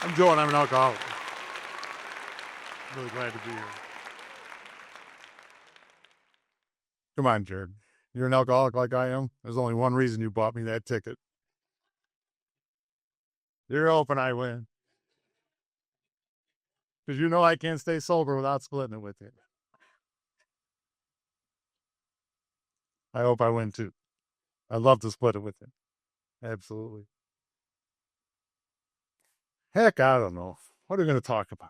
I'm Joe, and I'm an alcoholic. Really glad to be here. Come on, Jared. You're an alcoholic like I am. There's only one reason you bought me that ticket. You're hoping I win. Because you know I can't stay sober without splitting it with you. I hope I win too. I'd love to split it with you. Absolutely. Heck, I don't know. What are we going to talk about?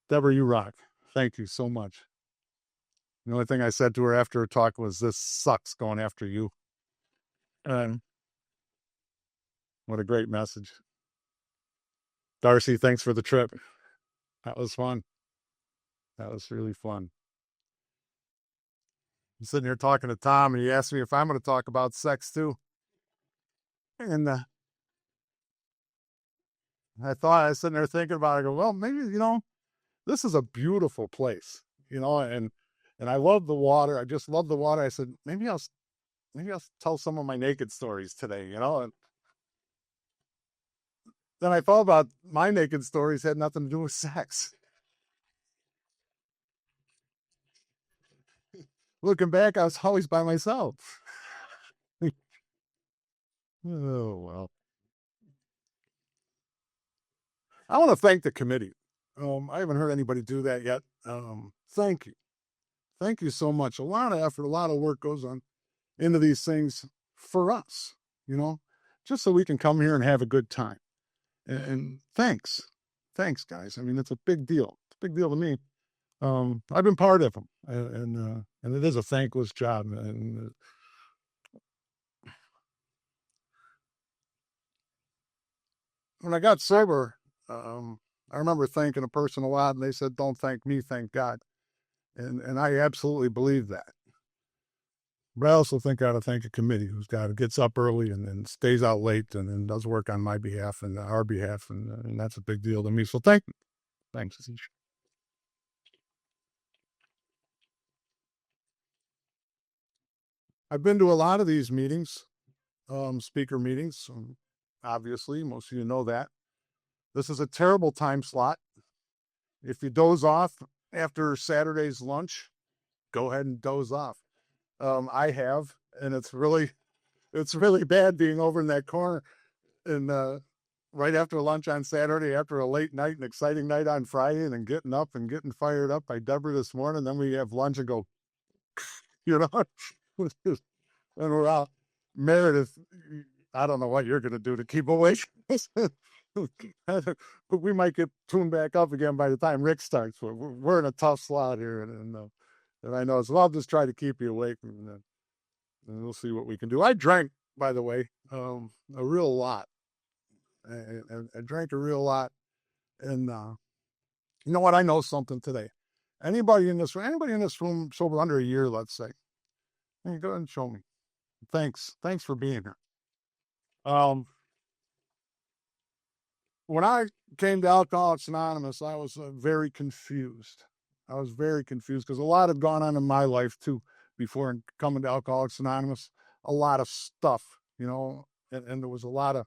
Deborah, you rock. Thank you so much. The only thing I said to her after her talk was, "This sucks going after you." And what a great message. Darcy, thanks for the trip. That was fun. That was really fun. I'm sitting here talking to Tom, and he asked me if I'm going to talk about sex too. And I was sitting there thinking about it. I go, well, maybe, this is a beautiful place, and I love the water. I just love the water. I said, maybe I'll tell some of my naked stories today, And then I thought about my naked stories had nothing to do with sex. Looking back, I was always by myself. Oh, well. I want to thank the committee. I haven't heard anybody do that yet. Thank you. Thank you so much. A lot of effort, a lot of work goes on into these things for us, just so we can come here and have a good time. And thanks. Thanks, guys. I mean, it's a big deal. It's a big deal to me. I've been part of them, and it is a thankless job. And when I got sober, I remember thanking a person a lot, and they said, "Don't thank me, thank God." And I absolutely believe that. But I also think I ought to thank a committee who's gets up early and stays out late and then does work on my behalf and our behalf, and that's a big deal to me. So thanks. I've been to a lot of these meetings, speaker meetings. Obviously, most of you know that. This is a terrible time slot. If you doze off after Saturday's lunch, go ahead and doze off. I have, and it's really bad being over in that corner and right after lunch on Saturday, after a late night and exciting night on Friday, and then getting up and getting fired up by Deborah this morning. Then we have lunch and go, and we're out. Meredith, I don't know what you're going to do to keep awake. But we might get tuned back up again by the time Rick starts. We're in a tough slot here, and I know. So I'll just try to keep you awake, and we'll see what we can do. I drank, by the way, a real lot. I drank a real lot, and you know what? I know something today. Anybody in this room sober under a year, let's say, hey, go ahead and show me. Thanks for being here. When I came to Alcoholics Anonymous, I was very confused. I was very confused because a lot had gone on in my life too before coming to Alcoholics Anonymous. A lot of stuff, and there was a lot of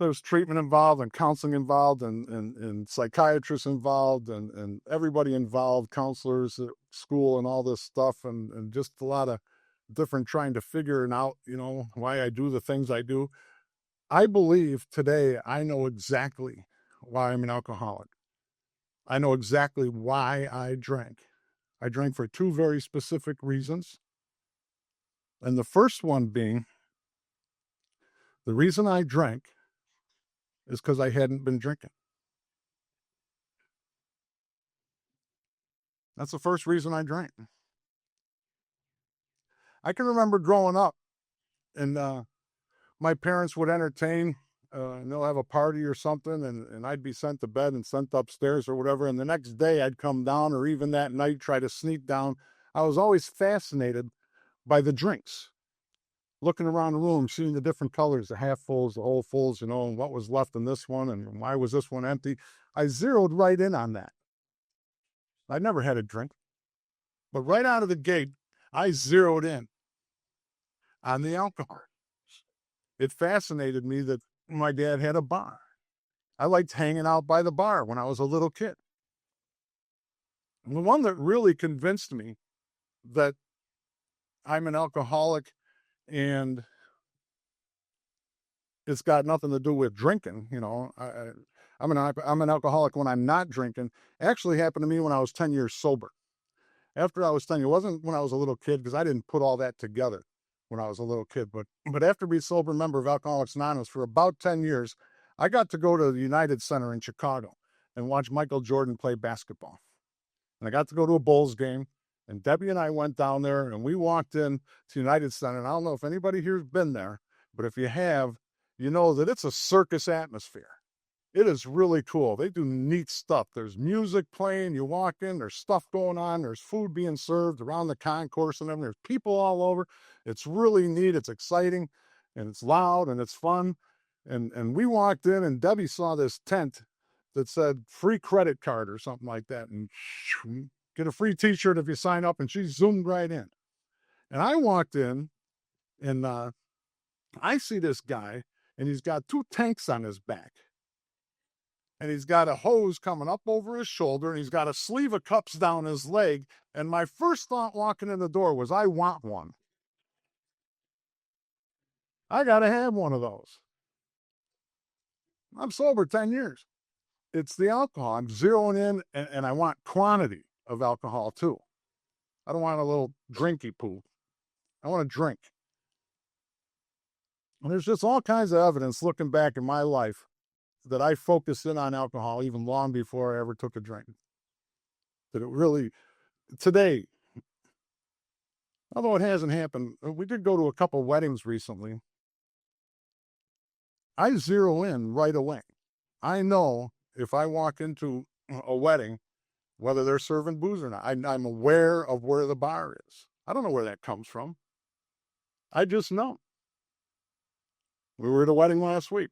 there was treatment involved and counseling involved and psychiatrists involved and everybody involved, counselors at school and all this stuff and just a lot of different trying to figure it out, why I do the things I do. I believe today I know exactly why I'm an alcoholic. I know exactly why I drank. I drank for two very specific reasons. And the first one being the reason I drank is because I hadn't been drinking. That's the first reason I drank. I can remember growing up and my parents would entertain and they'll have a party or something and I'd be sent to bed and sent upstairs or whatever. And the next day I'd come down or even that night try to sneak down. I was always fascinated by the drinks, looking around the room, seeing the different colors, the half fulls, the whole fulls, and what was left in this one and why was this one empty. I zeroed right in on that. I never had a drink, but right out of the gate, I zeroed in on the alcohol. It fascinated me that my dad had a bar. I liked hanging out by the bar when I was a little kid. And the one that really convinced me that I'm an alcoholic and it's got nothing to do with drinking, I'm an alcoholic when I'm not drinking. Actually happened to me when I was 10 years sober. After I was 10, it wasn't when I was a little kid because I didn't put all that together when I was a little kid. But after being sober member of Alcoholics Anonymous for about 10 years, I got to go to the United Center in Chicago and watch Michael Jordan play basketball. And I got to go to a Bulls game. And Debbie and I went down there and we walked in to United Center. And I don't know if anybody here's been there, but if you have, you know that it's a circus atmosphere. It is really cool. They do neat stuff. There's music playing. You walk in, there's stuff going on. There's food being served around the concourse and everything. There's people all over. It's really neat. It's exciting and it's loud and it's fun. And we walked in and Debbie saw this tent that said free credit card or something like that. And get a free t-shirt if you sign up. And she zoomed right in. And I walked in and I see this guy and he's got 2 tanks on his back. And he's got a hose coming up over his shoulder, and he's got a sleeve of cups down his leg. And my first thought walking in the door was, I want one. I got to have one of those. I'm sober 10 years. It's the alcohol. I'm zeroing in, and I want quantity of alcohol, too. I don't want a little drinky poo. I want to drink. And there's just all kinds of evidence looking back in my life that I focused in on alcohol even long before I ever took a drink. That it really, today, although it hasn't happened, we did go to a couple weddings recently. I zero in right away. I know if I walk into a wedding, whether they're serving booze or not, I'm aware of where the bar is. I don't know where that comes from. I just know. We were at a wedding last week.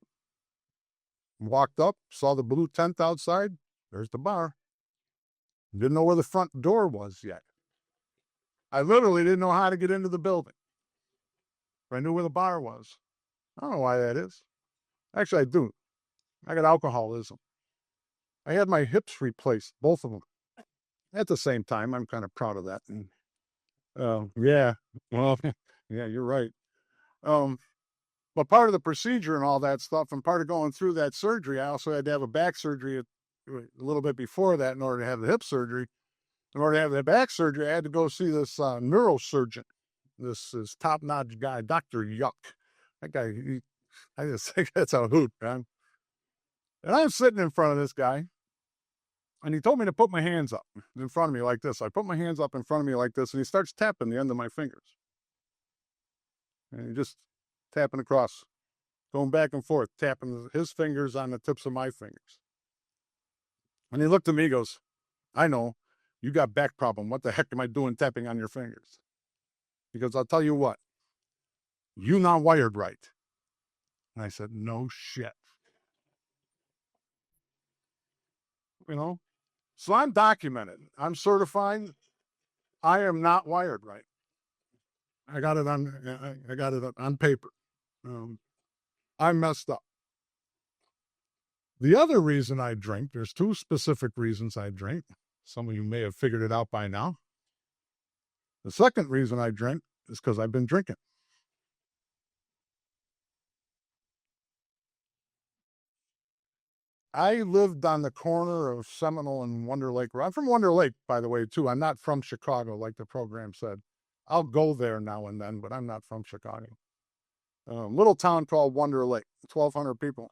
Walked up, saw the blue tent outside. There's the bar. Didn't know where the front door was yet. I literally didn't know how to get into the building. But I knew where the bar was. I don't know why that is. Actually, I do. I got alcoholism. I had my hips replaced, both of them. At the same time, I'm kind of proud of that. And, yeah, well, yeah, you're right. But part of the procedure and all that stuff, and part of going through that surgery, I also had to have a back surgery a little bit before that in order to have the hip surgery. In order to have the back surgery, I had to go see this neurosurgeon. This is top-notch guy, Dr. Yuck. That guy, I just think that's a hoot, man. And I'm sitting in front of this guy, and he told me to put my hands up in front of me like this. I put my hands up in front of me like this, and he starts tapping the end of my fingers. And he just tapping across, going back and forth, tapping his fingers on the tips of my fingers. And he looked at me and goes, I know, you got back problem. What the heck am I doing tapping on your fingers? Because I'll tell you what, you not wired right. And I said, no shit. You know? So I'm documented. I'm certified. I am not wired right. I got it on paper. I'm messed up. The other reason I drink, there's 2 specific reasons I drink. Some of you may have figured it out by now. The second reason I drink is because I've been drinking. I lived on the corner of Seminole and Wonder Lake. I'm from Wonder Lake, by the way, too. I'm not from Chicago, like the program said. I'll go there now and then, but I'm not from Chicago. Little town called Wonder Lake, 1,200 people.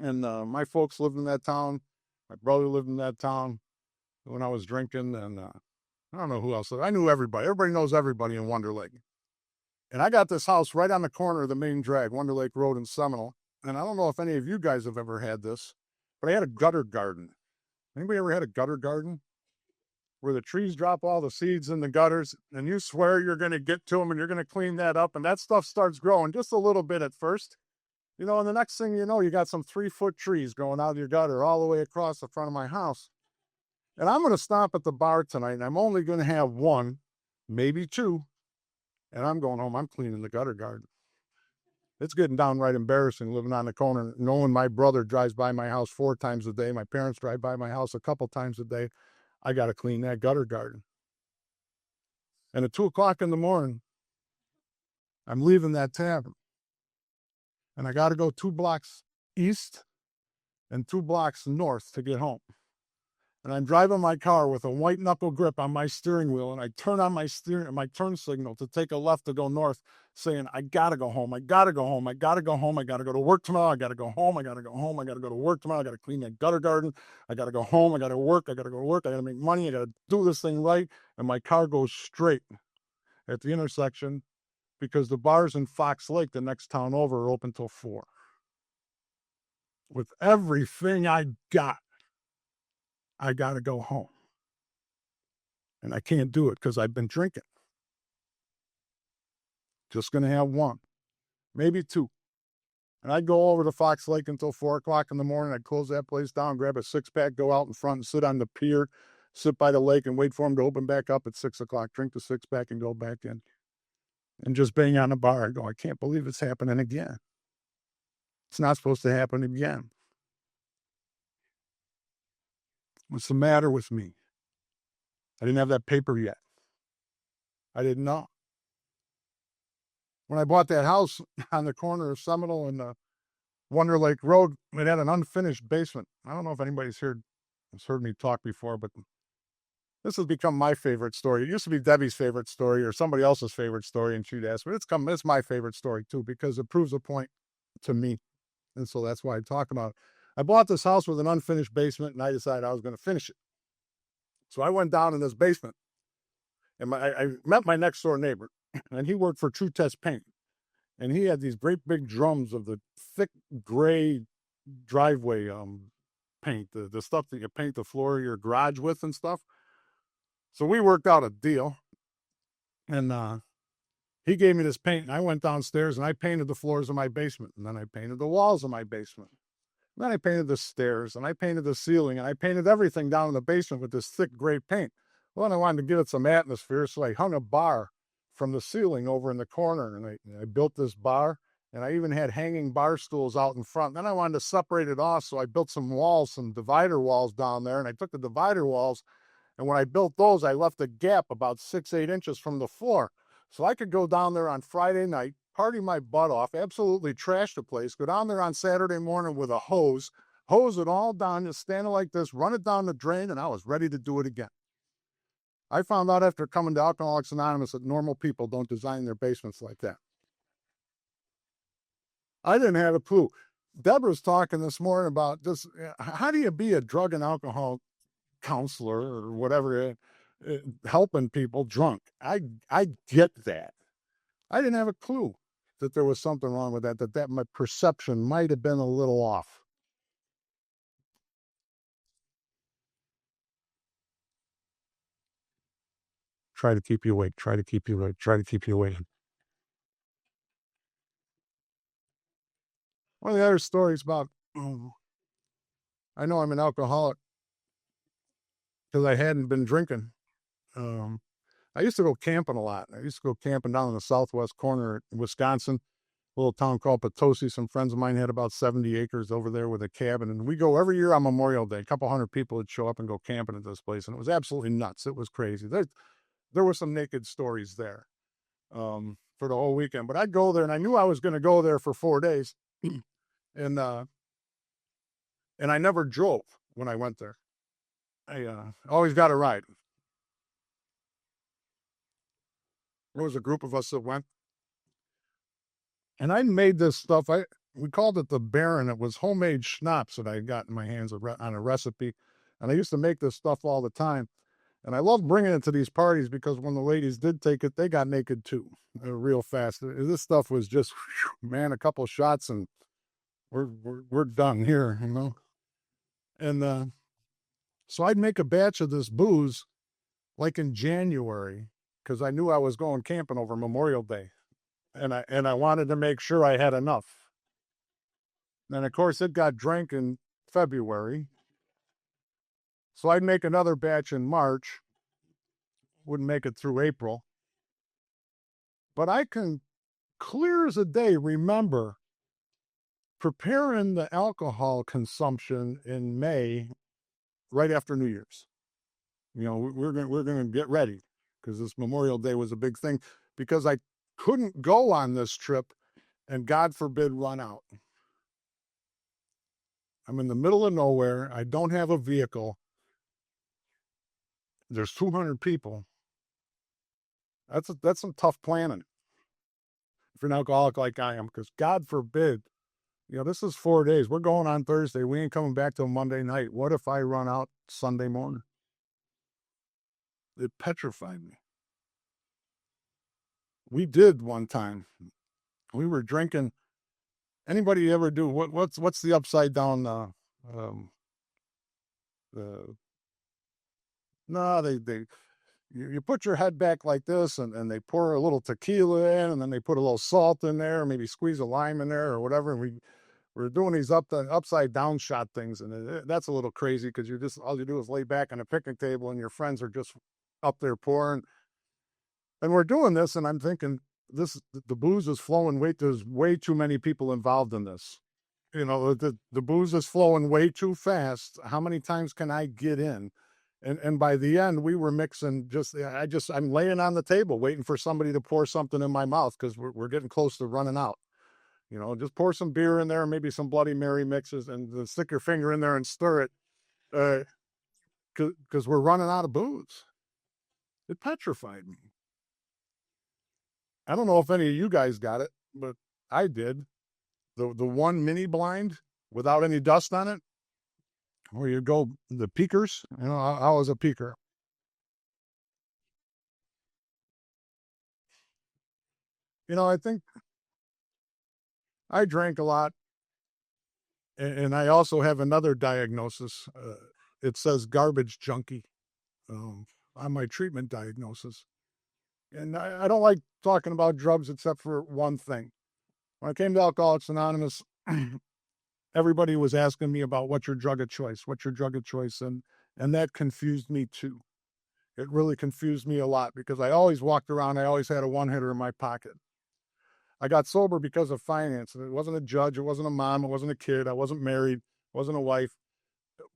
And my folks lived in that town. My brother lived in that town when I was drinking. And I don't know who else. I knew everybody. Everybody knows everybody in Wonder Lake. And I got this house right on the corner of the main drag, Wonder Lake Road in Seminole. And I don't know if any of you guys have ever had this, but I had a gutter garden. Anybody ever had a gutter garden? Where the trees drop all the seeds in the gutters, and you swear you're going to get to them and you're going to clean that up, and that stuff starts growing just a little bit at first. And the next thing you know, you got some 3-foot trees growing out of your gutter all the way across the front of my house. And I'm going to stop at the bar tonight, and I'm only going to have 1, maybe 2, and I'm going home. I'm cleaning the gutter garden. It's getting downright embarrassing living on the corner, knowing my brother drives by my house 4 times a day. My parents drive by my house a couple times a day. I got to clean that gutter garden. And at 2 o'clock in the morning, I'm leaving that tavern. And I got to go 2 blocks east and 2 blocks north to get home. And I'm driving my car with a white knuckle grip on my steering wheel, and I turn on my turn signal to take a left to go north, saying, I gotta go home, I gotta go home, I gotta go home, I gotta go to work tomorrow, I gotta go home, I gotta go home, I gotta go to work tomorrow, I gotta clean that gutter garden, I gotta go home, I gotta work, I gotta go to work, I gotta make money, I gotta do this thing right. And my car goes straight at the intersection because the bars in Fox Lake, the next town over, are open till 4. With everything I got, I gotta go home. And I can't do it because I've been drinking. Just going to have one, maybe 2. And I'd go over to Fox Lake until 4 o'clock in the morning. I'd close that place down, grab a 6-pack, go out in front and sit on the pier, sit by the lake and wait for them to open back up at 6 o'clock, drink the 6-pack and go back in. And just bang on the bar and go, I can't believe it's happening again. It's not supposed to happen again. What's the matter with me? I didn't have that paper yet. I didn't know. When I bought that house on the corner of Seminole and Wonder Lake Road, it had an unfinished basement. I don't know if anybody's has heard me talk before, but this has become my favorite story. It used to be Debbie's favorite story or somebody else's favorite story, and she'd ask me. It's my favorite story too because it proves a point to me, and so that's why I talk about it. I bought this house with an unfinished basement, and I decided I was going to finish it. So I went down in this basement, and I met my next door neighbor, and he worked for True Test Paint. And he had these great big drums of the thick gray driveway paint, the stuff that you paint the floor of your garage with and stuff. So we worked out a deal, and he gave me this paint, and I went downstairs and I painted the floors of my basement, and then I painted the walls of my basement. And then I painted the stairs, and I painted the ceiling, and I painted everything down in the basement with this thick gray paint. Well, and I wanted to give it some atmosphere, so I hung a bar from the ceiling over in the corner, and I built this bar, and I even had hanging bar stools out in front. Then I wanted to separate it off, so I built some walls, some divider walls down there, and I took the divider walls, and when I built those, I left a gap about 6-8 inches from the floor, so I could go down there on Friday night, party my butt off, absolutely trash the place, go down there on Saturday morning with a hose it all down, just standing like this, run it down the drain, and I was ready to do it again. I found out after coming to Alcoholics Anonymous that normal people don't design their basements like that. I didn't have a clue. Deborah's talking this morning about this. How do you be a drug and alcohol counselor or whatever, helping people drunk? I get that. I didn't have a clue that there was something wrong with that my perception might have been a little off. Try to keep you awake. Try to keep you awake. Try to keep you awake. One of the other stories about, I know I'm an alcoholic because I hadn't been drinking. I used to go camping a lot. I used to go camping down in the southwest corner in Wisconsin, a little town called Potosi. Some friends of mine had about 70 acres over there with a cabin. And we go every year on Memorial Day. A couple hundred people would show up and go camping at this place. And it was absolutely nuts. It was crazy. There were some naked stories there for the whole weekend. But I'd go there, and I knew I was going to go there for 4 days. and I never drove when I went there. I always got a ride. There was a group of us that went, and I made this stuff. We called it the Baron. It was homemade schnapps that I got in my hands on a recipe, and I used to make this stuff all the time. And I loved bringing it to these parties because when the ladies did take it, they got naked too, real fast. This stuff was just, man, a couple shots and we're done here, you know. And so I'd make a batch of this booze like in January because I knew I was going camping over Memorial Day, and I wanted to make sure I had enough. And of course, it got drank in February, so I'd make another batch in March. Wouldn't make it through April, but I can clear as a day, remember preparing the alcohol consumption in May, right after New Year's. We're gonna get ready because this Memorial Day was a big thing because I couldn't go on this trip and God forbid run out. I'm in the middle of nowhere. I don't have a vehicle. There's 200 people. That's some tough planning if you're an alcoholic like I am, because God forbid, this is 4 days. We're going on Thursday. We ain't coming back till Monday night. What if I run out Sunday morning? It petrified me. We did one time. We were drinking. Anybody ever do what's the upside down? Um, no, you put your head back like this, and they pour a little tequila in, and then they put a little salt in there, maybe squeeze a lime in there or whatever. And we're doing these upside down shot things, and that's a little crazy because all you do is lay back on a picnic table, and your friends are just up there pouring, and we're doing this, and I'm thinking the booze is flowing. There's way too many people involved in this. The booze is flowing way too fast. How many times can I get in? And by the end, we were mixing. I'm laying on the table waiting for somebody to pour something in my mouth because we're getting close to running out. Just pour some beer in there, maybe some Bloody Mary mixes, and stick your finger in there and stir it, because we're running out of booze. It petrified me. I don't know if any of you guys got it, but I did. The one mini blind without any dust on it, where you go the peakers. I was a peaker. I think I drank a lot, and I also have another diagnosis. It says garbage junkie on my treatment diagnosis. And I don't like talking about drugs except for one thing. When I came to Alcoholics Anonymous, everybody was asking me about what's your drug of choice, and that confused me too. It really confused me a lot because I always walked around, I always had a one hitter in my pocket. I got sober because of finance. It wasn't a judge, it wasn't a mom, it wasn't a kid, I wasn't married, wasn't a wife,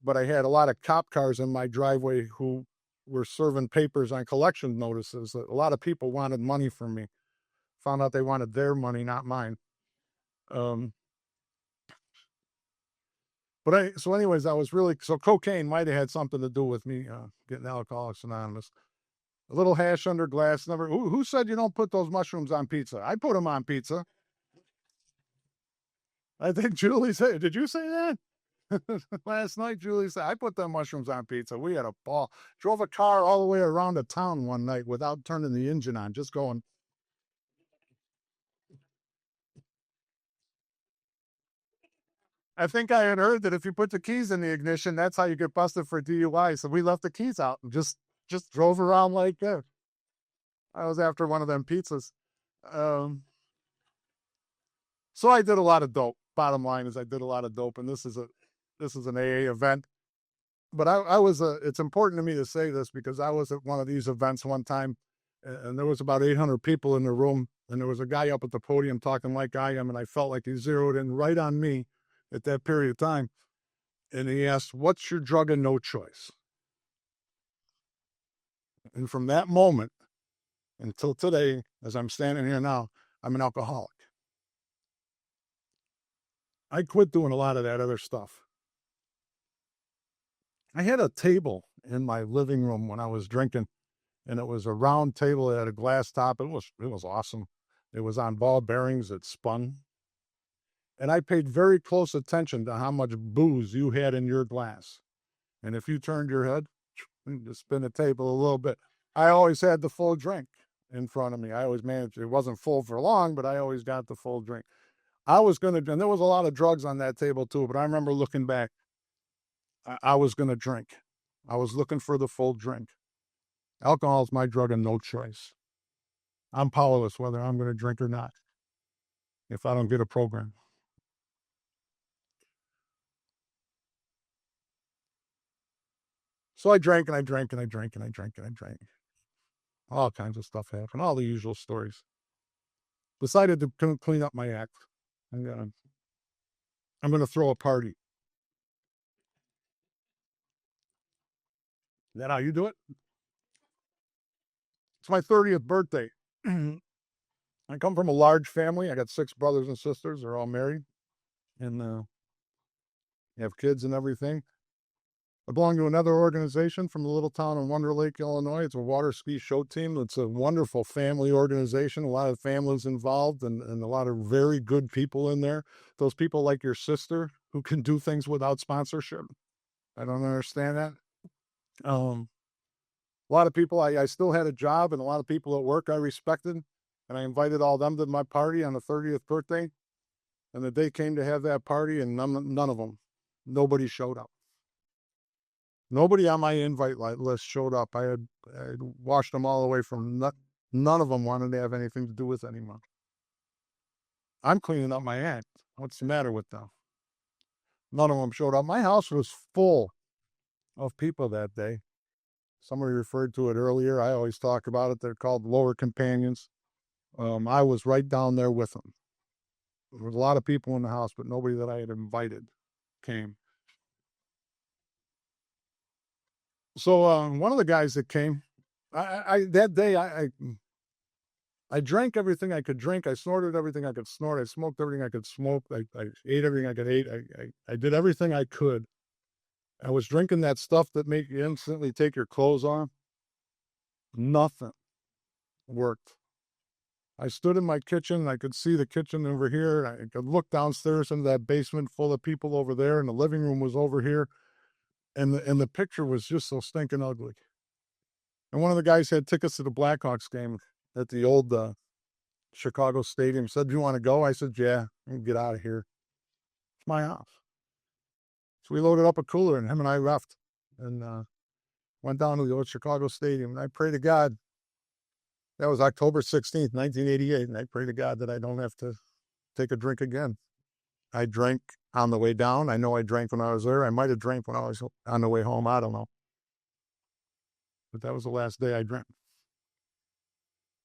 but I had a lot of cop cars in my driveway who were serving papers on collection notices. A lot of people wanted money from me. Found out they wanted their money, not mine. Um, so anyways, cocaine might have had something to do with me getting Alcoholics Anonymous. A little hash under glass. Never. Who said you don't put those mushrooms on pizza? I put them on pizza. I think Julie said. Did you say that? Last night, Julie said, I put them mushrooms on pizza. We had a ball. Drove a car all the way around the town one night without turning the engine on, just going. I think I had heard that if you put the keys in the ignition, that's how you get busted for DUI. So we left the keys out and just drove around like that. I was after one of them pizzas. Um, so I did a lot of dope. Bottom line is I did a lot of dope, and this is an AA event. But I was it's important to me to say this because I was at one of these events one time, and there was about 800 people in the room, and there was a guy up at the podium talking like I am, and I felt like he zeroed in right on me at that period of time. And he asked, "What's your drug of no choice?" And from that moment until today, as I'm standing here now, I'm an alcoholic. I quit doing a lot of that other stuff. I had a table in my living room when I was drinking, and it was a round table. It had a glass top. It was awesome. It was on ball bearings. It spun. And I paid very close attention to how much booze you had in your glass. And if you turned your head, just spin the table a little bit. I always had the full drink in front of me. I always managed. It wasn't full for long, but I always got the full drink. I was going to, and there was a lot of drugs on that table too, but I remember looking back, I was going to drink. I was looking for the full drink. Alcohol is my drug of no choice. I'm powerless whether I'm going to drink or not if I don't get a program. So I drank and I drank and I drank and I drank and I drank. All kinds of stuff happened, all the usual stories. decided to clean up my act. I'm going to throw a party. Is that how you do it? It's my 30th birthday. I come from a large family. I got 6 brothers and sisters. They're all married and have kids and everything. I belong to another organization from the little town in Wonder Lake, Illinois. It's a water ski show team. It's a wonderful family organization. A lot of families involved and a lot of very good people in there. Those people like your sister who can do things without sponsorship. I don't understand that. A lot of people, I still had a job, and a lot of people at work I respected, and I invited all them to my party on the 30th birthday. And the day came to have that party, and none of them, nobody showed up. Nobody on my invite list showed up. I had washed them all away from none of them wanted to have anything to do with anymore. I'm cleaning up my act. What's the matter with them? None of them showed up. My house was full of people that day. Somebody referred to it earlier. I always talk about it. They're called lower companions. I was right down there with them. There was a lot of people in the house, but nobody that I had invited came. So one of the guys that came, that day I drank everything I could drink. I snorted everything I could snort. I smoked everything I could smoke. I ate everything I could eat. I did everything I could. I was drinking that stuff that make you instantly take your clothes off. Nothing worked. I stood in my kitchen, and I could see the kitchen over here. I could look downstairs into that basement full of people over there, and the living room was over here. And the picture was just so stinking ugly. And one of the guys had tickets to the Blackhawks game at the old Chicago Stadium. Said, "Do you want to go?" I said, "Yeah, I can get out of here. It's my house." So we loaded up a cooler, and him and I left and went down to the old Chicago Stadium. And I pray to God, that was October 16th, 1988, and I pray to God that I don't have to take a drink again. I drank on the way down. I know I drank when I was there. I might have drank when I was on the way home. I don't know. But that was the last day I drank.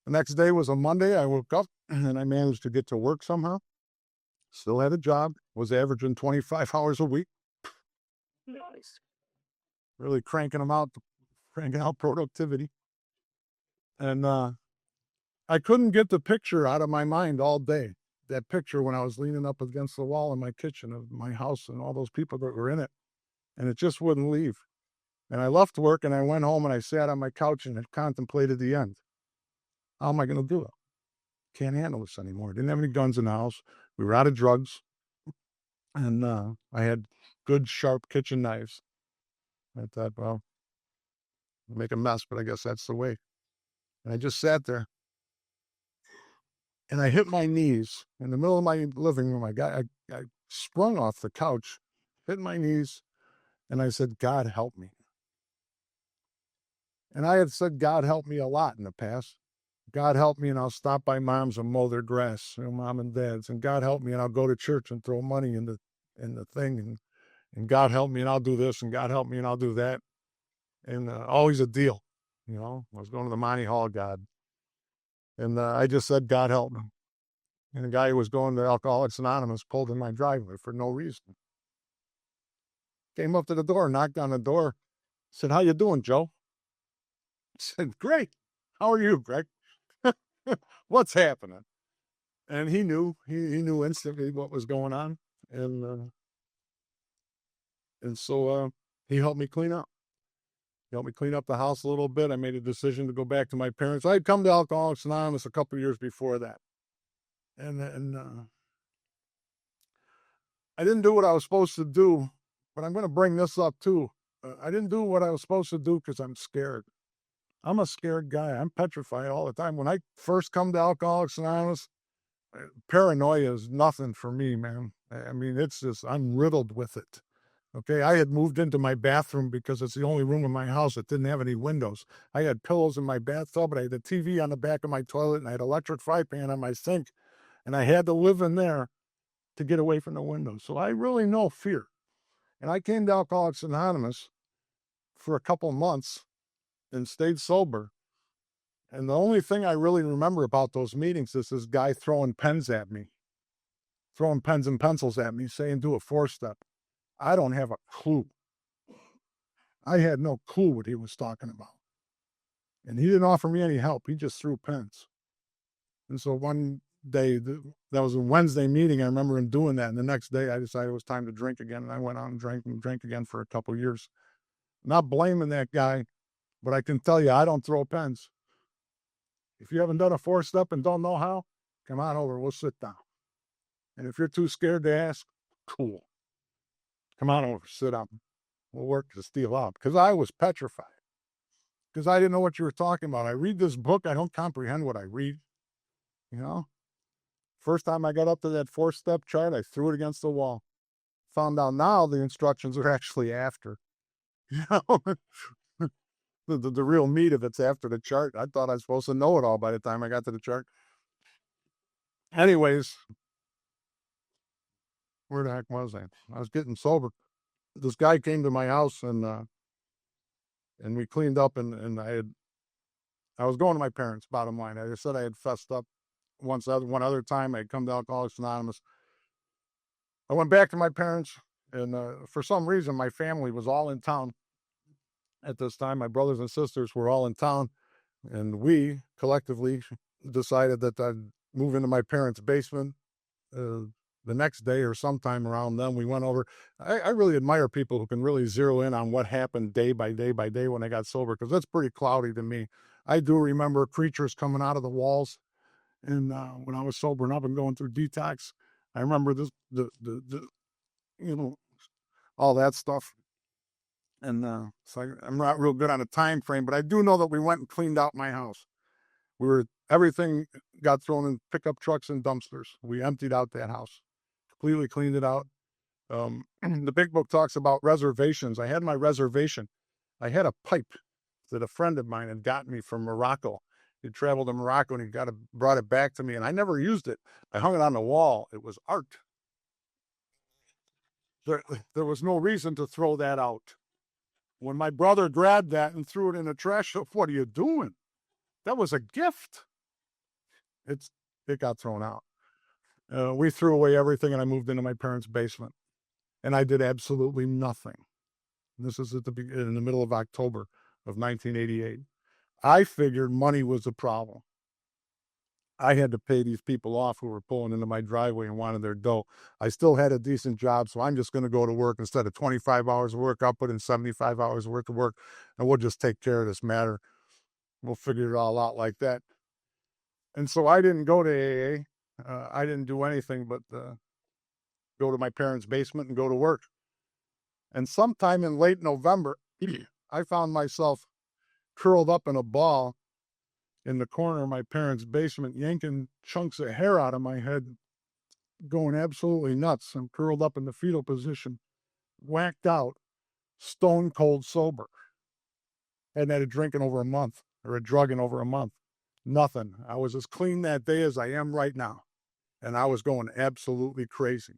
The next day was a Monday. I woke up and I managed to get to work somehow. Still had a job. Was averaging 25 hours a week. Nice. Really cranking out productivity. And I couldn't get the picture out of my mind all day. That picture when I was leaning up against the wall in my kitchen of my house and all those people that were in it. And it just wouldn't leave. And I left work and I went home and I sat on my couch and contemplated the end. How am I going to do it? Can't handle this anymore. Didn't have any guns in the house. We were out of drugs. And I had good, sharp kitchen knives. I thought, well, I'll make a mess, but I guess that's the way. And I just sat there. And I hit my knees in the middle of my living room. I sprung off the couch, hit my knees, and I said, "God help me." And I had said, "God help me" a lot in the past. God help me, and I'll stop by moms and mow their grass, mom and dads. And God help me, and I'll go to church and throw money in the thing. And God help me, and I'll do this. And God help me, and I'll do that. And always a deal. I was going to the Monty Hall God. And I just said, "God help me." And the guy who was going to Alcoholics Anonymous pulled in my driveway for no reason. Came up to the door, knocked on the door, said, "How you doing, Joe?" I said, "Great. How are you, Greg?" "What's happening?" And he knew. He knew instantly what was going on. And so he helped me clean up. He helped me clean up the house a little bit. I made a decision to go back to my parents. I had come to Alcoholics Anonymous a couple of years before that. And I didn't do what I was supposed to do, but I'm going to bring this up too. I didn't do what I was supposed to do because I'm scared. I'm a scared guy. I'm petrified all the time. When I first come to Alcoholics Anonymous, paranoia is nothing for me, man. I mean, it's just, I'm riddled with it. Okay, I had moved into my bathroom because it's the only room in my house that didn't have any windows. I had pillows in my bathtub, but I had a TV on the back of my toilet, and I had an electric fry pan on my sink, and I had to live in there to get away from the windows. So I really know fear. And I came to Alcoholics Anonymous for a couple months and stayed sober. And the only thing I really remember about those meetings is this guy throwing pens at me, throwing pens and pencils at me, saying, do a 4-step. I don't have a clue. I had no clue what he was talking about. And he didn't offer me any help. He just threw pens. And so one day, that was a Wednesday meeting. I remember him doing that. And the next day, I decided it was time to drink again. And I went out and drank again for a couple of years. Not blaming that guy, but I can tell you, I don't throw pens. If you haven't done a 4-step and don't know how, come on over. We'll sit down. And if you're too scared to ask, cool. Come on over, sit down. We'll work to steal out. Because I was petrified. Because I didn't know what you were talking about. I read this book. I don't comprehend what I read. You know? First time I got up to that 4-step chart, I threw it against the wall. Found out now the instructions are actually after. You know? The real meat of it's after the chart. I thought I was supposed to know it all by the time I got to the chart. Anyways, where the heck was I? I was getting sober. This guy came to my house and we cleaned up and I was going to my parents, bottom line. I just said I had fessed up one other time. I had come to Alcoholics Anonymous. I went back to my parents, and for some reason, my family was all in town at this time. My brothers and sisters were all in town, and we collectively decided that I'd move into my parents' basement the next day or sometime around then. We went over. I really admire people who can really zero in on what happened day by day by day when I got sober, because that's pretty cloudy to me. I do remember creatures coming out of the walls, and when I was sobering up and going through detox, I remember the all that stuff. And so I'm not real good on a time frame, but I do know that we went and cleaned out my house. Everything got thrown in pickup trucks and dumpsters. We emptied out that house, completely cleaned it out. The big book talks about reservations. I had my reservation. I had a pipe that a friend of mine had gotten me from Morocco. He traveled to Morocco and he brought it back to me, and I never used it. I hung it on the wall. It was art. There was no reason to throw that out. When my brother grabbed that and threw it in the trash, what are you doing? That was a gift. It got thrown out. We threw away everything, and I moved into my parents' basement, and I did absolutely nothing. This is in the middle of October of 1988. I figured money was a problem. I had to pay these people off who were pulling into my driveway and wanted their dough. I still had a decent job, so I'm just going to go to work. Instead of 25 hours of work, I'll put in 75 hours worth of work, and we'll just take care of this matter. We'll figure it all out like that. And so I didn't go to AA. I didn't do anything but go to my parents' basement and go to work. And sometime in late November, I found myself curled up in a ball in the corner of my parents' basement, yanking chunks of hair out of my head, going absolutely nuts. I'm curled up in the fetal position, whacked out, stone cold sober. Hadn't had a drink in over a month or a drug in over a month. Nothing. I was as clean that day as I am right now. And I was going absolutely crazy.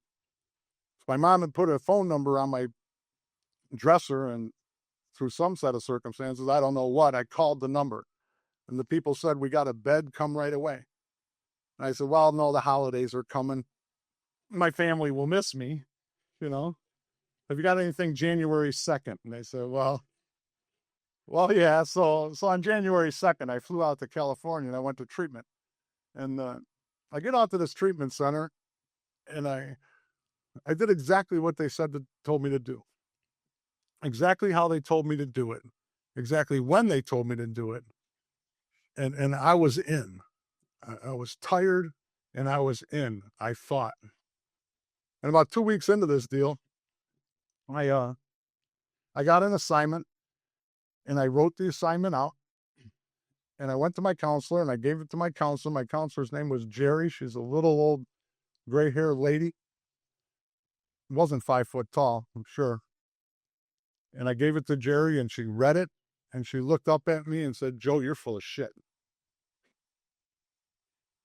So my mom had put a phone number on my dresser, and through some set of circumstances, I don't know what, I called the number. And the people said, we got a bed, come right away. And I said, well, no, the holidays are coming. My family will miss me, you know. Have you got anything January 2nd? And they said, well, yeah. So on January 2nd, I flew out to California and I went to treatment. And I get out to this treatment center, and I did exactly what they told me to do. Exactly how they told me to do it. Exactly when they told me to do it. And I was in. I was tired, and I was in, I thought. And about 2 weeks into this deal, I got an assignment, and I wrote the assignment out, and I went to my counselor, and I gave it to my counselor. My counselor's name was Jerry. She's a little old gray-haired lady. Wasn't 5 foot tall, I'm sure. And I gave it to Jerry, and she read it, and she looked up at me and said, Joe, you're full of shit.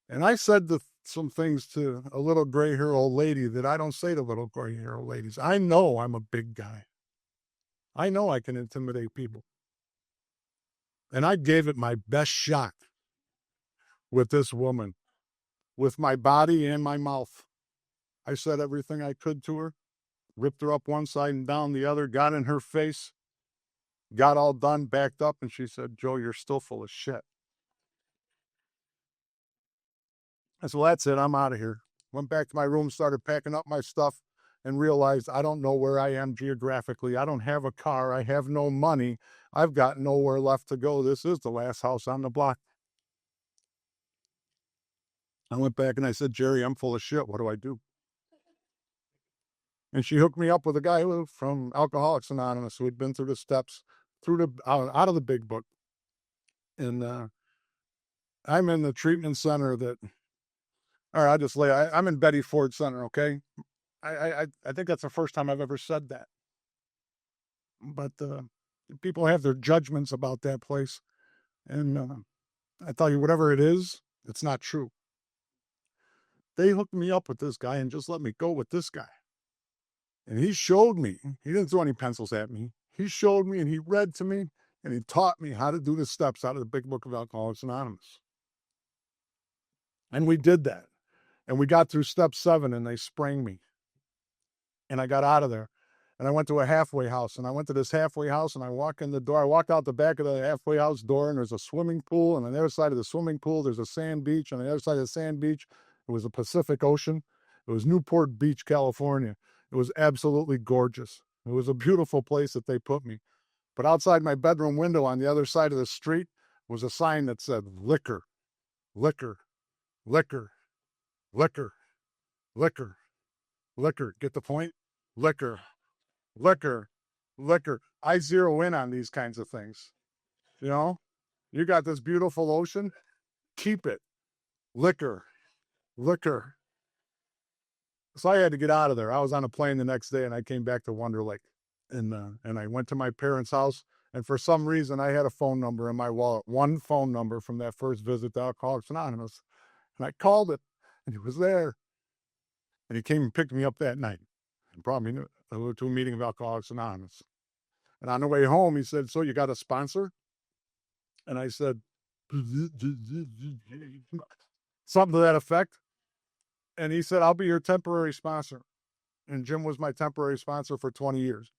And I said some things to a little gray-haired old lady that I don't say to little gray-haired old ladies. I know I'm a big guy. I know I can intimidate people. And I gave it my best shot. with this woman, with my body and my mouth. I said everything I could to her, ripped her up one side and down the other, got in her face, got all done, backed up, and she said, Joe, you're still full of shit. I said, well, that's it. I'm out of here. Went back to my room, started packing up my stuff, and realized I don't know where I am geographically. I don't have a car. I have no money. I've got nowhere left to go. This is the last house on the block. I went back and I said, Jerry, I'm full of shit. What do I do? And she hooked me up with a guy from Alcoholics Anonymous who had been through the steps, through the out of the big book. And I'm in the treatment center that, all right, I'll just I'm in Betty Ford Center, okay? I think that's the first time I've ever said that. But people have their judgments about that place. And I tell you, whatever it is, it's not true. They hooked me up with this guy and just let me go with this guy. And he showed me, he didn't throw any pencils at me. He showed me and he read to me and he taught me how to do the steps out of the big book of Alcoholics Anonymous. And we did that. And we got through step 7 and they sprang me. And I got out of there. And I went to a halfway house. And I went to this halfway house and I walked in the door. I walked out the back of the halfway house door and there's a swimming pool. And on the other side of the swimming pool, there's a sand beach. On the other side of the sand beach, it was the Pacific Ocean. It was Newport Beach, California. It was absolutely gorgeous. It was a beautiful place that they put me. But outside my bedroom window on the other side of the street was a sign that said liquor, liquor, liquor, liquor, liquor, liquor. Get the point? Liquor, liquor, liquor. I zero in on these kinds of things. You know, you got this beautiful ocean, keep it. Liquor, liquor. So I had to get out of there. I was on a plane the next day and I came back to Wonder Lake. And I went to my parents' house. And for some reason, I had a phone number in my wallet, one phone number from that first visit to Alcoholics Anonymous. And I called it, and he was there. And he came and picked me up that night and brought me to a meeting of Alcoholics Anonymous. And on the way home, he said, so you got a sponsor? And I said, something to that effect. And he said, I'll be your temporary sponsor. And Jim was my temporary sponsor for 20 years.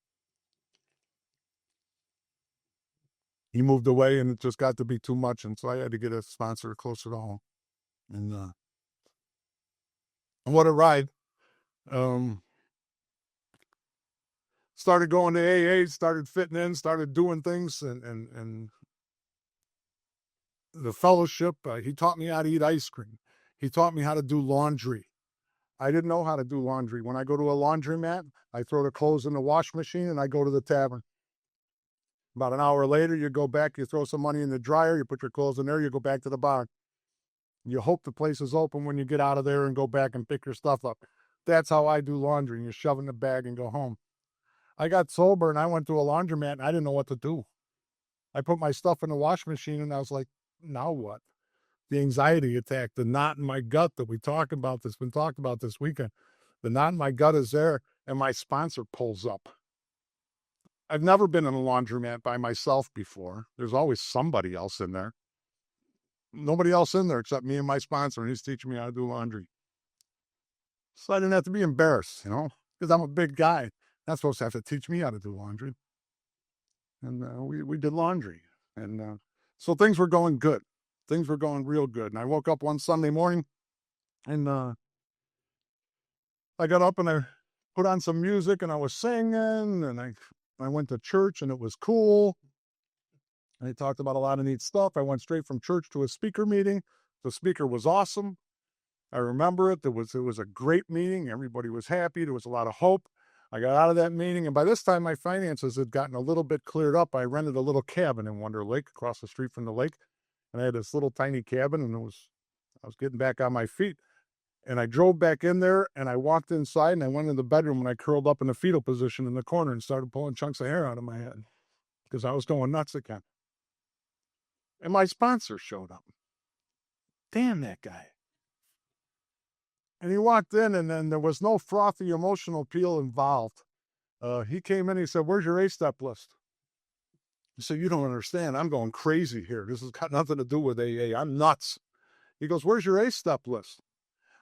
He moved away and it just got to be too much. And so I had to get a sponsor closer to home. And what a ride. Started going to AA, started fitting in, started doing things. And the fellowship, he taught me how to eat ice cream. He taught me how to do laundry. I didn't know how to do laundry. When I go to a laundromat, I throw the clothes in the wash machine and I go to the tavern. About an hour later, you go back, you throw some money in the dryer, you put your clothes in there, you go back to the bar. You hope the place is open when you get out of there and go back and pick your stuff up. That's how I do laundry. You shove in the bag and go home. I got sober and I went to a laundromat and I didn't know what to do. I put my stuff in the wash machine and I was like, now what? The anxiety attack, the knot in my gut that we talk about, that's been talked about this weekend. The knot in my gut is there and my sponsor pulls up. I've never been in a laundromat by myself before. There's always somebody else in there. Nobody else in there except me and my sponsor, and he's teaching me how to do laundry. So I didn't have to be embarrassed, because I'm a big guy. Not supposed to have to teach me how to do laundry. And we did laundry. And so things were going good. Things were going real good. And I woke up one Sunday morning, and I got up and I put on some music, and I was singing, and I went to church, and it was cool. And he talked about a lot of neat stuff. I went straight from church to a speaker meeting. The speaker was awesome. I remember it. It was a great meeting. Everybody was happy. There was a lot of hope. I got out of that meeting, and by this time, my finances had gotten a little bit cleared up. I rented a little cabin in Wonder Lake, across the street from the lake, and I had this little tiny cabin, and I was getting back on my feet. And I drove back in there, and I walked inside, and I went in the bedroom, and I curled up in the fetal position in the corner and started pulling chunks of hair out of my head because I was going nuts again. And my sponsor showed up. Damn that guy. And he walked in, and then there was no frothy emotional appeal involved. He came in, he said, where's your A-step list? He said, you don't understand. I'm going crazy here. This has got nothing to do with AA. I'm nuts. He goes, where's your A-step list?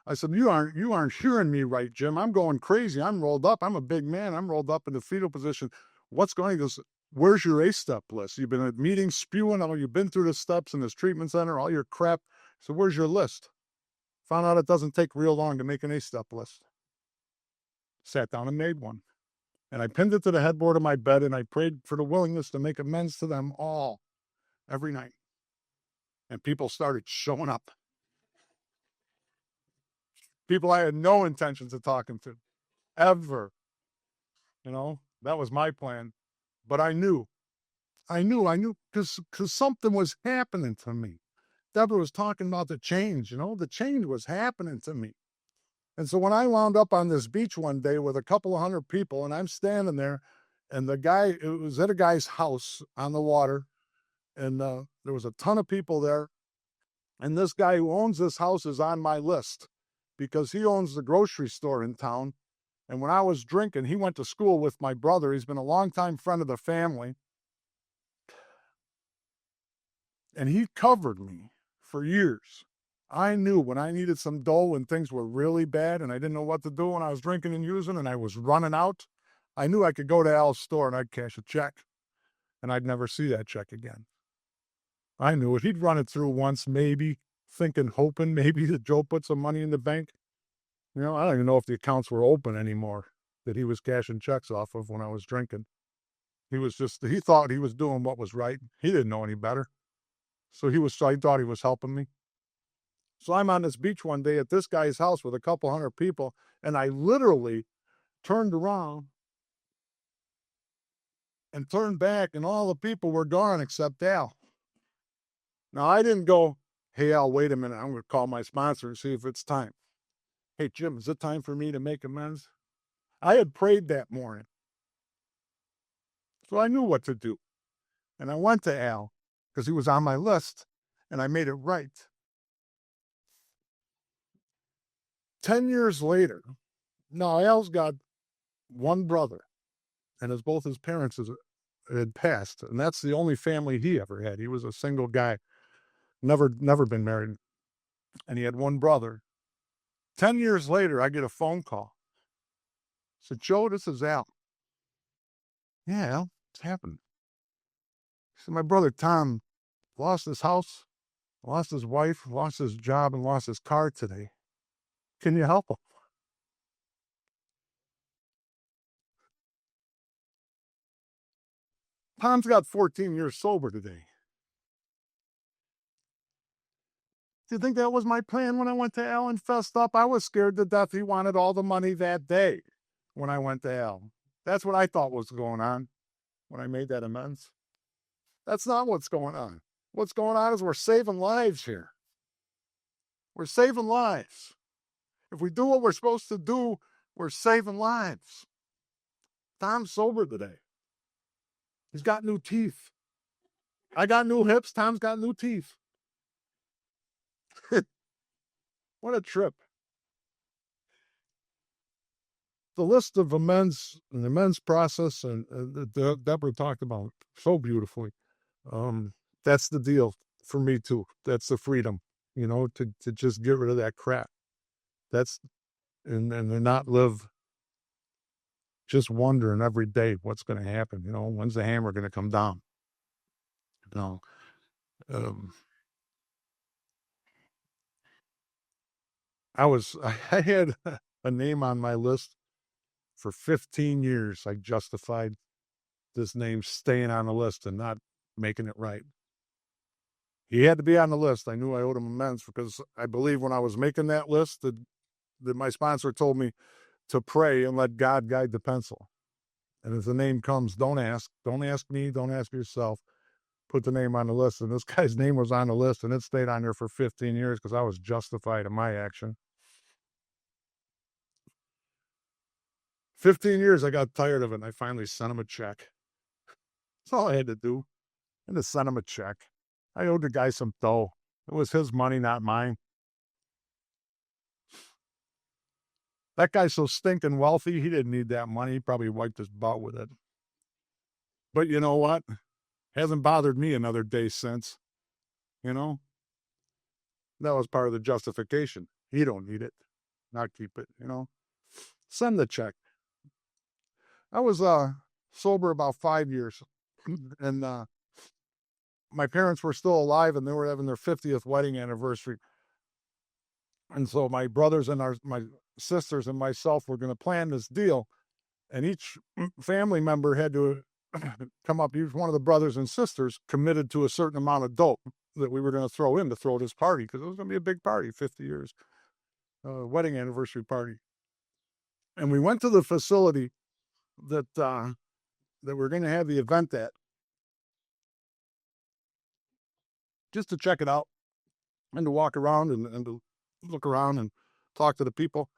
I said, you aren't hearing me right, Jim. I'm going crazy. I'm rolled up. I'm a big man. I'm rolled up in the fetal position. What's going on? He goes, where's your A-step list? You've been at meetings spewing. You've been through the steps in this treatment center, all your crap. So where's your list? Found out it doesn't take real long to make an A-step list. Sat down and made one. And I pinned it to the headboard of my bed, and I prayed for the willingness to make amends to them all every night. And people started showing up. People I had no intentions of talking to, ever. That was my plan. But I knew, because something was happening to me. Deborah was talking about the change, the change was happening to me. And so when I wound up on this beach one day with a couple of hundred people, and I'm standing there, and it was at a guy's house on the water, and there was a ton of people there. And this guy who owns this house is on my list because he owns the grocery store in town. And when I was drinking, he went to school with my brother. He's been a longtime friend of the family. And he covered me for years. I knew when I needed some dough and things were really bad and I didn't know what to do when I was drinking and using and I was running out, I knew I could go to Al's store and I'd cash a check. And I'd never see that check again. I knew it. He'd run it through once, maybe, hoping maybe that Joe put some money in the bank. I don't even know if the accounts were open anymore that he was cashing checks off of when I was drinking. He thought he was doing what was right. He didn't know any better. So he thought he was helping me. So I'm on this beach one day at this guy's house with a couple hundred people, and I literally turned around and turned back, and all the people were gone except Al. Now, I didn't go, hey, Al, wait a minute. I'm going to call my sponsor and see if it's time. Hey, Jim, is it time for me to make amends? I had prayed that morning. So I knew what to do. And I went to Al because he was on my list, and I made it right. 10 years later, now Al's got one brother, and both his parents had passed, and that's the only family he ever had. He was a single guy, never been married, and he had one brother. 10 years later, I get a phone call. I said, Joe, this is Al. Yeah, Al, what's happened? He said, my brother Tom lost his house, lost his wife, lost his job, and lost his car today. Can you help him? Tom's got 14 years sober today. Do you think that was my plan when I went to Al and fessed up? I was scared to death he wanted all the money that day when I went to Al. That's what I thought was going on when I made that amends. That's not what's going on. What's going on is we're saving lives here. We're saving lives. If we do what we're supposed to do, we're saving lives. Tom's sober today. He's got new teeth. I got new hips. Tom's got new teeth. What a trip. The list of amends and the amends process, and Deborah talked about so beautifully. That's the deal for me too. That's the freedom, to just get rid of that crap. And not live just wondering every day what's going to happen. When's the hammer going to come down? I had a name on my list for 15 years. I justified this name staying on the list and not making it right. He had to be on the list. I knew I owed him amends because I believe when I was making that list that my sponsor told me to pray and let God guide the pencil. And if the name comes, don't ask me, don't ask yourself. Put the name on the list. And this guy's name was on the list, and it stayed on there for 15 years because I was justified in my action. 15 years, I got tired of it, and I finally sent him a check. That's all I had to do. And to send him a check. I owed the guy some dough. It was his money, not mine. That guy's so stinking wealthy, he didn't need that money. He probably wiped his butt with it. But you know what? Hasn't bothered me another day since. That was part of the justification. He don't need it, not keep it, Send the check. I was sober about 5 years, and my parents were still alive, and they were having their 50th wedding anniversary. And so my brothers and my sisters and myself were going to plan this deal, and each family member had to come up. Each one of the brothers and sisters committed to a certain amount of dope that we were going to throw this party, because it was going to be a big party, 50 years wedding anniversary party. And we went to the facility that we're going to have the event at, just to check it out and to walk around and to look around and talk to the people.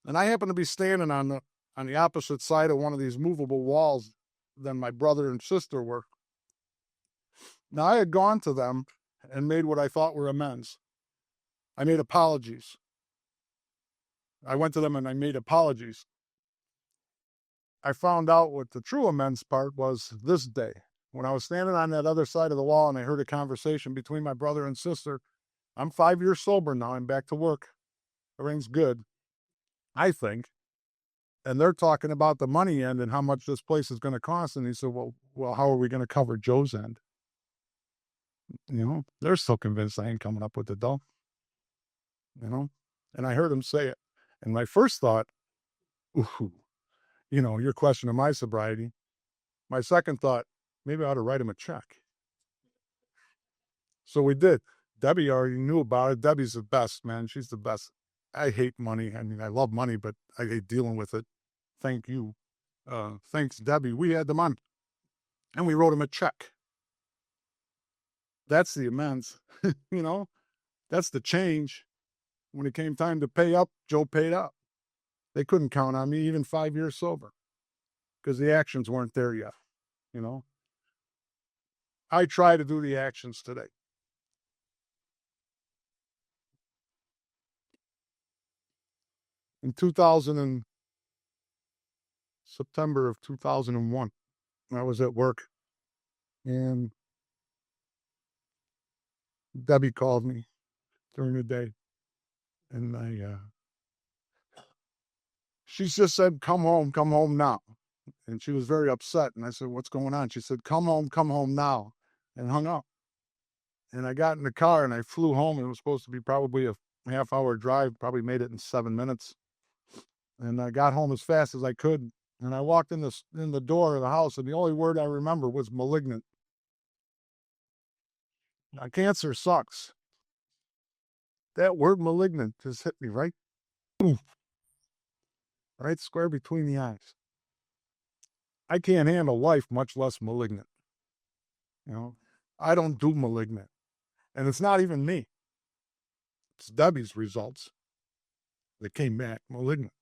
And I happened to be standing on the opposite side of one of these movable walls than my brother and sister were. Now, I had gone to them and made what I thought were amends. I made apologies. I went to them and I made apologies. I found out what the true amends part was this day. When I was standing on that other side of the wall and I heard a conversation between my brother and sister. I'm 5 years sober now. I'm back to work. Everything's good, I think. And they're talking about the money end and how much this place is going to cost. And he said, well, how are we going to cover Joe's end? They're still convinced I ain't coming up with the dough. And I heard him say it. And my first thought, ooh, your question of my sobriety. My second thought, maybe I ought to write him a check. So we did. Debbie already knew about it. Debbie's the best, man. She's the best. I hate money. I mean, I love money, but I hate dealing with it. Thank you. Thanks, Debbie. We had them on. And we wrote him a check. That's the amends. That's the change. When it came time to pay up, Joe paid up. They couldn't count on me, even 5 years sober, because the actions weren't there yet. I try to do the actions today. In September of 2001, I was at work, and Debbie called me during the day, and she just said, come home now. And she was very upset. And I said, what's going on? She said, come home now, and hung up. And I got in the car and I flew home. It was supposed to be probably a half-hour drive, probably made it in 7 minutes. And I got home as fast as I could. And I walked in the door of the house, and the only word I remember was malignant. Now, cancer sucks. That word malignant just hit me right square between the eyes. I can't handle life, much less malignant. I don't do malignant. And it's not even me. It's Debbie's results that came back malignant.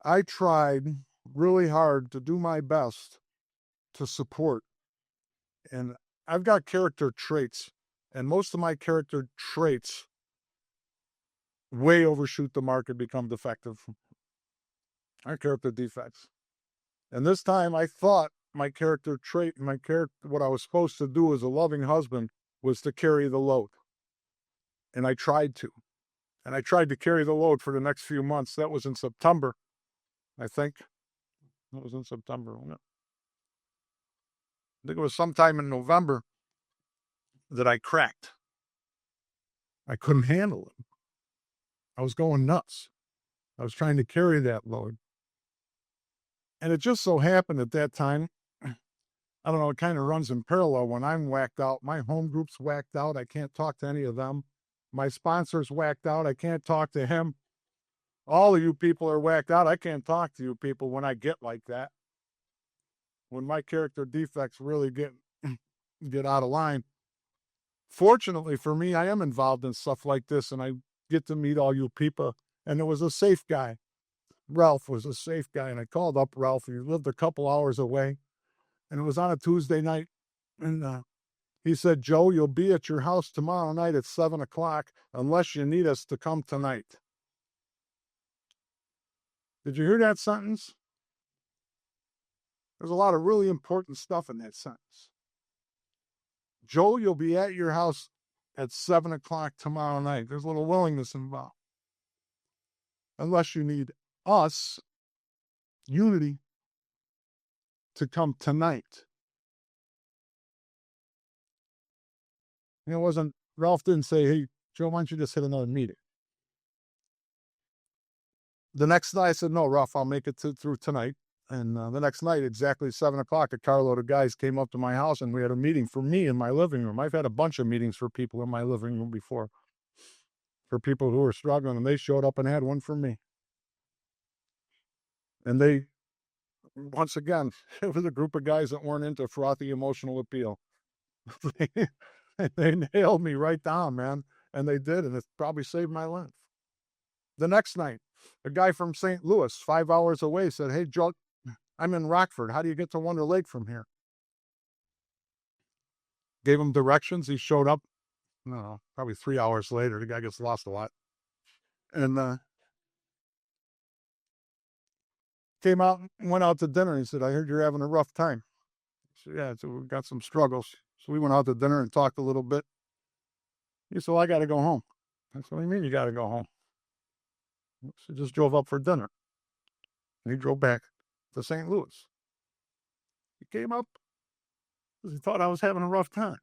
I tried really hard to do my best to support. And I've got character traits, and most of my character traits way overshoot the mark and become defective. Our character defects. And this time I thought my character trait, what I was supposed to do as a loving husband was to carry the load. And I tried to. And I tried to carry the load for the next few months. That was in September, I think. That was in September. I think it was sometime in November that I cracked. I couldn't handle it. I was going nuts. I was trying to carry that load. And it just so happened at that time, I don't know, it kind of runs in parallel. When I'm whacked out, my home group's whacked out. I can't talk to any of them. My sponsor's whacked out. I can't talk to him. All of you people are whacked out. I can't talk to you people when I get like that. When my character defects really get out of line. Fortunately for me, I am involved in stuff like this, and I get to meet all you people. And it was a safe guy. Ralph was a safe guy, and I called up Ralph. He lived a couple hours away, and it was on a Tuesday night. And he said, Joe, you'll be at your house tomorrow night at 7 o'clock unless you need us to come tonight. Did you hear that sentence? There's a lot of really important stuff in that sentence. Joe, you'll be at your house at 7 o'clock tomorrow night. There's a little willingness involved. Unless you need us, unity, to come tonight. It wasn't, Ralph didn't say, hey, Joe, why don't you just hit another meeting? The next night I said, no, Ralph, I'll make it through tonight. And the next night, exactly 7 o'clock, a carload of guys came up to my house and we had a meeting for me in my living room. I've had a bunch of meetings for people in my living room before, for people who were struggling, and they showed up and had one for me. And they, once again, it was a group of guys that weren't into frothy emotional appeal. They nailed me right down, man. And they did, and it probably saved my life. The next night, a guy from St. Louis, 5 hours away, said, hey, Joe, I'm in Rockford. How do you get to Wonder Lake from here? Gave him directions. He showed up, no, probably 3 hours later. The guy gets lost a lot. And came out and went out to dinner. He said, I heard you're having a rough time. I said, yeah, so we got some struggles. So we went out to dinner and talked a little bit. He said, well, I got to go home. I said, what do you mean you got to go home? So just drove up for dinner. And he drove back to St. Louis. He came up because he thought I was having a rough time.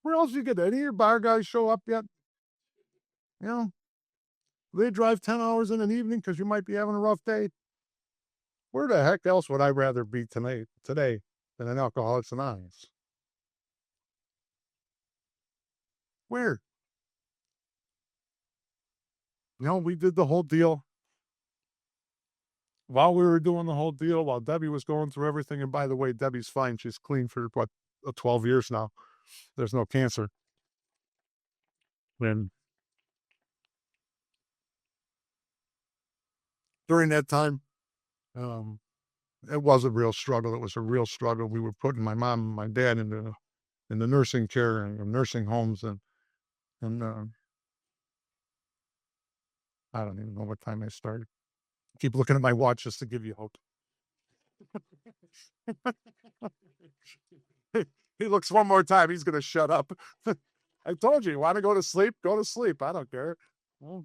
Where else do you get that? Any of your bar guys show up yet? You know, they drive 10 hours in an evening because you might be having a rough day. Where the heck else would I rather be today than an Alcoholics Anonymous? Where? We did the whole deal. While we were doing the whole deal, while Debbie was going through everything, and by the way, Debbie's fine. She's clean for 12 years now. There's no cancer. And during that time, it was a real struggle. It was a real struggle. We were putting my mom and my dad in the nursing care and nursing homes, and I don't even know what time I started. Keep looking at my watch just to give you hope. He looks one more time, he's going to shut up. I told you want to go to sleep? Go to sleep. I don't care. Well,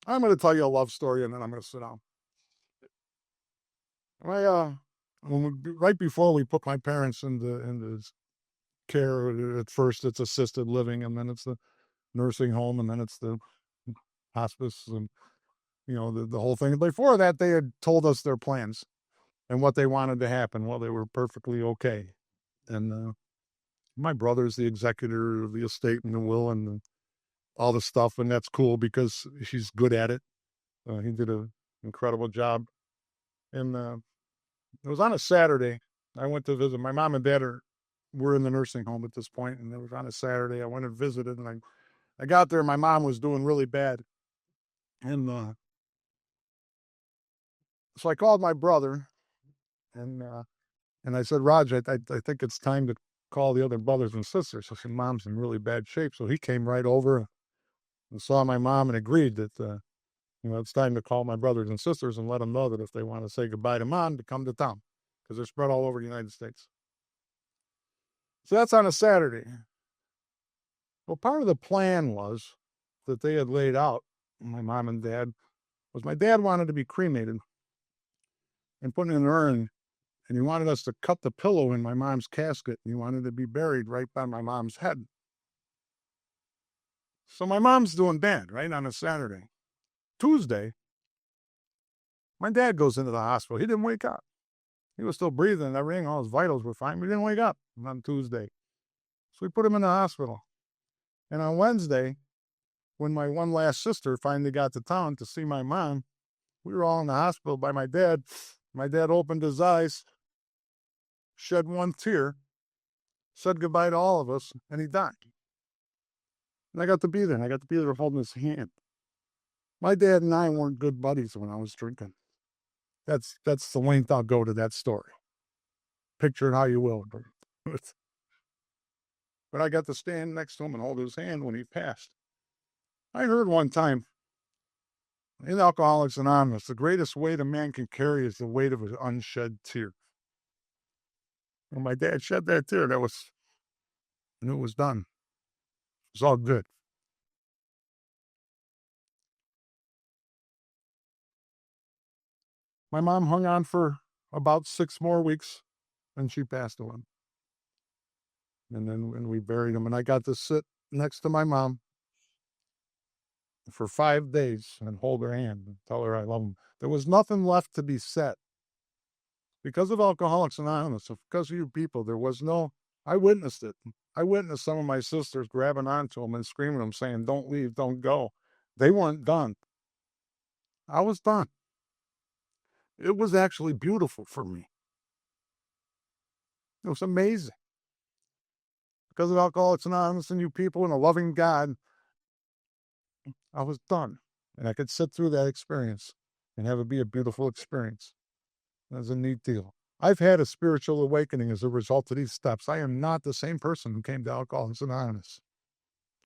I'm going to tell you a love story, and then I'm going to sit down. Right before we put my parents into care, at first it's assisted living, and then it's the nursing home, and then it's the hospice, and the whole thing. Before that, they had told us their plans and what they wanted to happen. Well, they were perfectly okay. And my brother's the executor of the estate and the will and all the stuff, and that's cool because he's good at it. He did an incredible job. And it was on a Saturday. I went to visit. My mom and dad were in the nursing home at this point, and it was on a Saturday. I went and visited, and I got there. My mom was doing really bad, and so I called my brother, and I said, Raj, I think it's time to call the other brothers and sisters. So mom's in really bad shape. So he came right over and saw my mom and agreed that it's time to call my brothers and sisters and let them know that if they want to say goodbye to mom, to come to town, because they're spread all over the United States. So that's on a Saturday. Well, part of the plan was that they had laid out, my mom and dad, was my dad wanted to be cremated and put in an urn, and he wanted us to cut the pillow in my mom's casket, and he wanted to be buried right by my mom's head. So my mom's doing bad, right, on a Saturday. Tuesday, my dad goes into the hospital. He didn't wake up. He was still breathing and everything. All his vitals were fine, but he didn't wake up on Tuesday. So we put him in the hospital. And on Wednesday, when my one last sister finally got to town to see my mom, we were all in the hospital by my dad. My dad opened his eyes, shed one tear, said goodbye to all of us, and he died. And I got to be there. I got to be there holding his hand. My dad and I weren't good buddies when I was drinking. That's the length I'll go to that story. Picture it how you will. But I got to stand next to him and hold his hand when he passed. I heard one time In Alcoholics Anonymous, the greatest weight a man can carry is the weight of an unshed tear. When my dad shed that tear, and it was done. It was all good. My mom hung on for about 6 more weeks, and she passed away. And then when we buried him, and I got to sit next to my mom for 5 days and hold her hand and tell her I love him. There was nothing left to be said. Because of Alcoholics Anonymous, because of you people, there was no, I witnessed it. I witnessed some of my sisters grabbing onto him and screaming at him, saying, don't leave, don't go. They weren't done. I was done. It was actually beautiful for me. It was amazing. Because of Alcoholics Anonymous and you people and a loving God, I was done. And I could sit through that experience and have it be a beautiful experience. It was a neat deal. I've had a spiritual awakening as a result of these steps. I am not the same person who came to Alcoholics Anonymous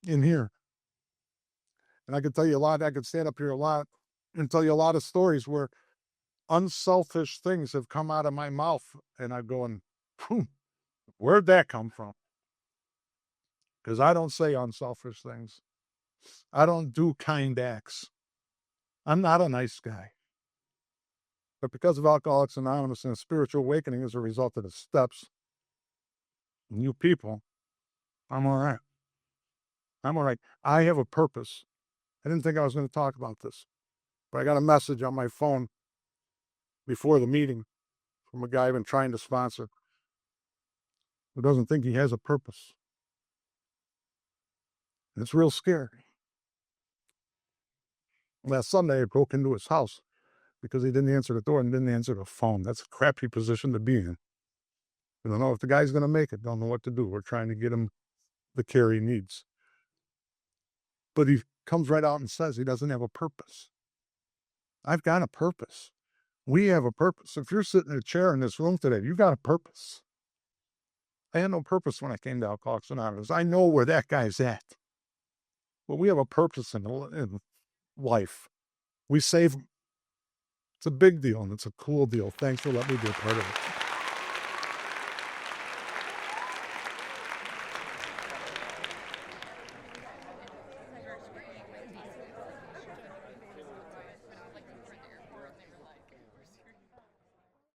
in here. And I could tell you a lot. I could stand up here a lot and tell you a lot of stories where unselfish things have come out of my mouth. And I'm going, where'd that come from? Because I don't say unselfish things. I don't do kind acts. I'm not a nice guy. But because of Alcoholics Anonymous and a spiritual awakening as a result of the steps, and you people, I'm all right. I'm all right. I have a purpose. I didn't think I was going to talk about this, but I got a message on my phone before the meeting from a guy I've been trying to sponsor who doesn't think he has a purpose. And it's real scary. Last Sunday, I broke into his house because he didn't answer the door and didn't answer the phone. That's a crappy position to be in. I don't know if the guy's going to make it. Don't know what to do. We're trying to get him the care he needs. But he comes right out and says he doesn't have a purpose. I've got a purpose. We have a purpose. If you're sitting in a chair in this room today, you got a purpose. I had no purpose when I came to Alcoholics Anonymous. I know where that guy's at. But we have a purpose in life. We save them. It's a big deal, and it's a cool deal. Thanks for letting me be a part of it.